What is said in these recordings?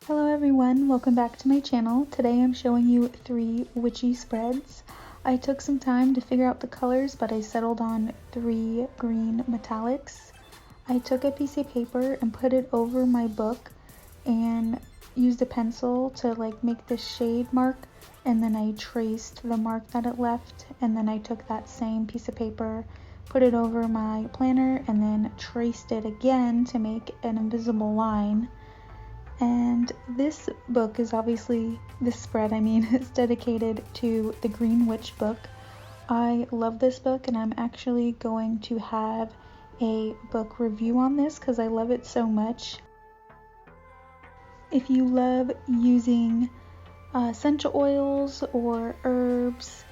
Hello everyone, welcome back to my channel. Today I'm showing you 3 witchy spreads. I took some time to figure out the colors, but I settled on 3 green metallics. I took a piece of paper and put it over my book and used a pencil to make this shade mark, and then I traced the mark that it left, and then I took that same piece of paper, put it over my planner, and then traced it again to make an invisible line. And this book is this spread is dedicated to the Green Witch book. I love this book, and I'm actually going to have a book review on this because I love it so much. If you love using essential oils or herbs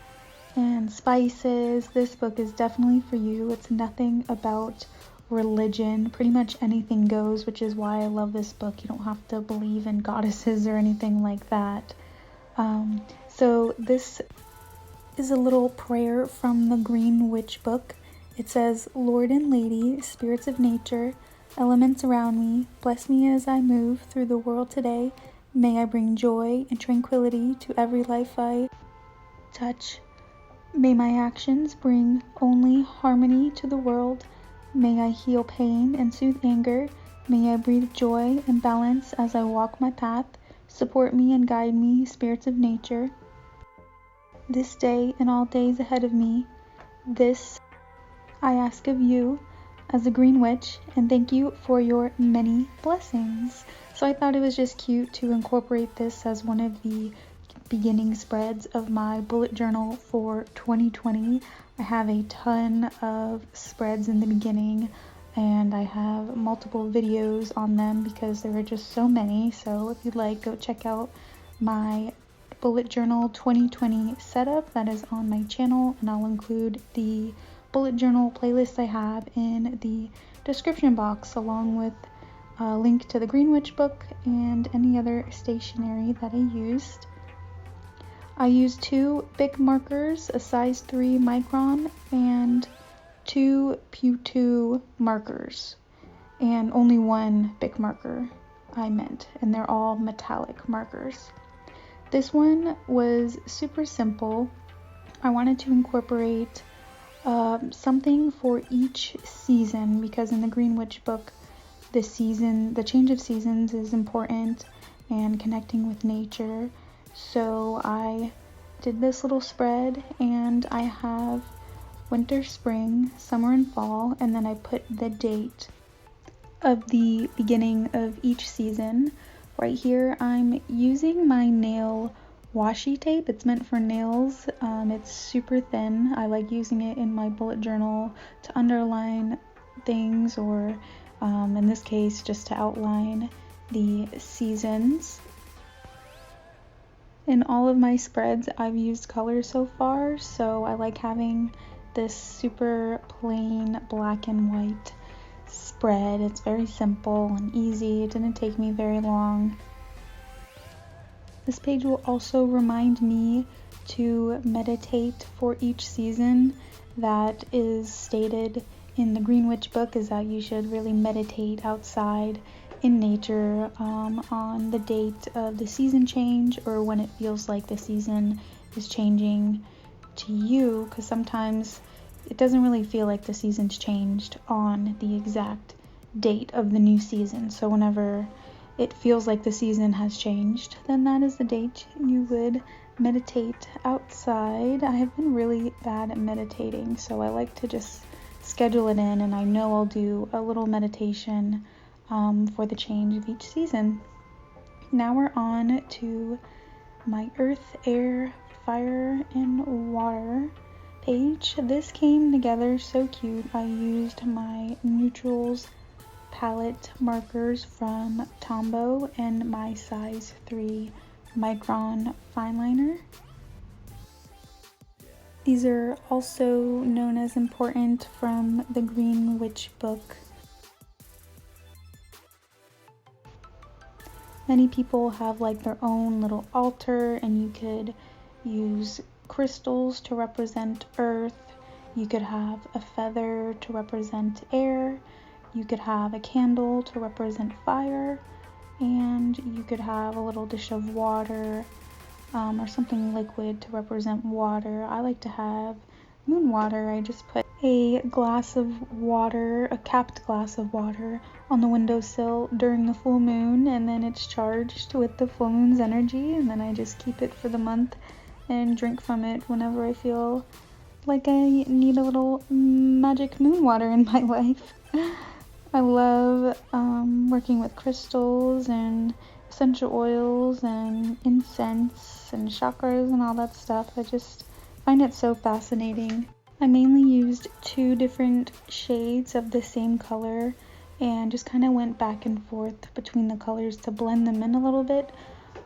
and spices, this book is definitely for you. It's nothing about religion, pretty much anything goes, which is why I love this book. You don't have to believe in goddesses or anything like that. So this is a little prayer from the Green Witch book. It says, "Lord and Lady, spirits of nature, elements around me, bless me as I move through the world today. May I bring joy and tranquility to every life I touch. May my actions bring only harmony to the world. May I heal pain and soothe anger. May I breathe joy and balance as I walk my path. Support me and guide me, spirits of nature. This day and all days ahead of me, this I ask of you as a Green Witch, and thank you for your many blessings." So I thought it was just cute to incorporate this as one of the beginning spreads of my bullet journal for 2020. I have a ton of spreads in the beginning, and I have multiple videos on them because there are just so many. So if you'd like, go check out my bullet journal 2020 setup that is on my channel, and I'll include the bullet journal playlist I have in the description box, along with a link to the Green Witch book and any other stationery that I used. I used 2 big markers, a size 3 micron, and 2 Q2 markers, and only 1 big marker and they're all metallic markers. This one was super simple. I wanted to incorporate something for each season, because in the Green Witch book, the change of seasons is important, and connecting with nature. So I did this little spread, and I have winter, spring, summer, and fall, and then I put the date of the beginning of each season. Right here I'm using my nail washi tape. It's meant for nails. It's super thin. I like using it in my bullet journal to underline things, or in this case just to outline the seasons. In all of my spreads, I've used color so far, so I like having this super plain black and white spread. It's very simple and easy. It didn't take me very long. This page will also remind me to meditate for each season. That is stated in the Green Witch book, is that you should really meditate outside in nature on the date of the season change, or when it feels like the season is changing to you, because sometimes it doesn't really feel like the season's changed on the exact date of the new season. So whenever it feels like the season has changed, then that is the date you would meditate outside. I have been really bad at meditating, so I like to just schedule it in, and I know I'll do a little meditation for the change of each season. Now we're on to my earth, air, fire, and water page. This came together so cute. I used my neutrals palette markers from Tombow and my size 3 micron fine liner. These are also known as important from the Green Witch book. Many people have their own little altar, and you could use crystals to represent earth. You could have a feather to represent air. You could have a candle to represent fire. and you could have a little dish of water or something liquid to represent water. I like to have moon water. I just put a glass of water, a capped glass of water, on the windowsill during the full moon, and then it's charged with the full moon's energy, and then I just keep it for the month and drink from it whenever I feel like I need a little magic moon water in my life. I love working with crystals and essential oils and incense and chakras and all that stuff. I just find it so fascinating. I mainly used 2 different shades of the same color and just kind of went back and forth between the colors to blend them in a little bit.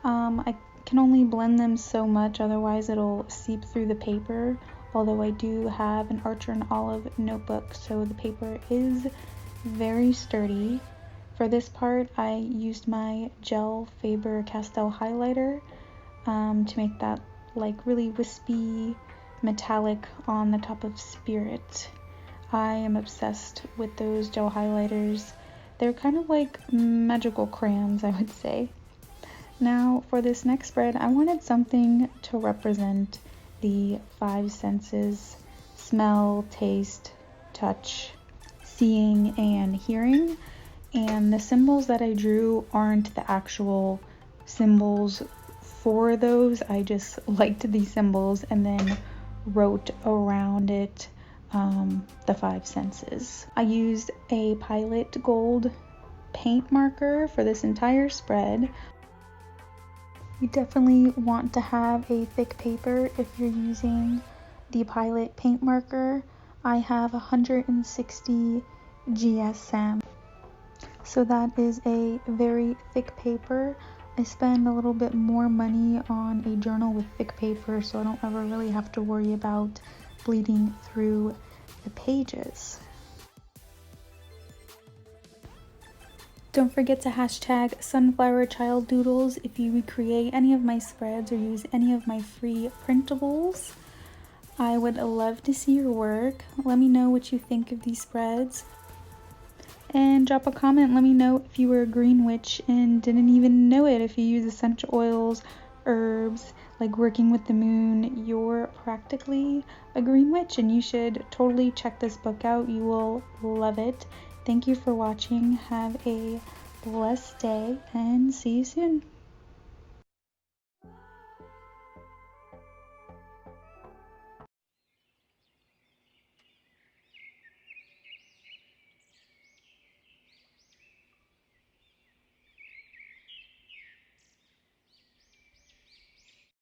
I can only blend them so much, otherwise it'll seep through the paper, although I do have an Archer and Olive notebook, so the paper is very sturdy. For this part, I used my gel Faber-Castell highlighter to make that like really wispy metallic on the top of Spirit. I am obsessed with those gel highlighters. They're kind of like magical crayons, I would say. Now for this next spread, I wanted something to represent the 5 senses: smell, taste, touch, seeing, and hearing. And the symbols that I drew aren't the actual symbols for those. I just liked these symbols and then wrote around it the 5 senses. I used a Pilot Gold paint marker for this entire spread. You definitely want to have a thick paper if you're using the Pilot paint marker. I have 160 GSM, so that is a very thick paper. I spend a little bit more money on a journal with thick paper, so I don't ever really have to worry about bleeding through the pages. Don't forget to hashtag Sunflower Child Doodles if you recreate any of my spreads or use any of my free printables. I would love to see your work. Let me know what you think of these spreads. And drop a comment, let me know if you were a green witch and didn't even know it. If you use essential oils, herbs, like working with the moon, you're practically a green witch, and you should totally check this book out. You will love it. Thank you for watching. Have a blessed day and see you soon.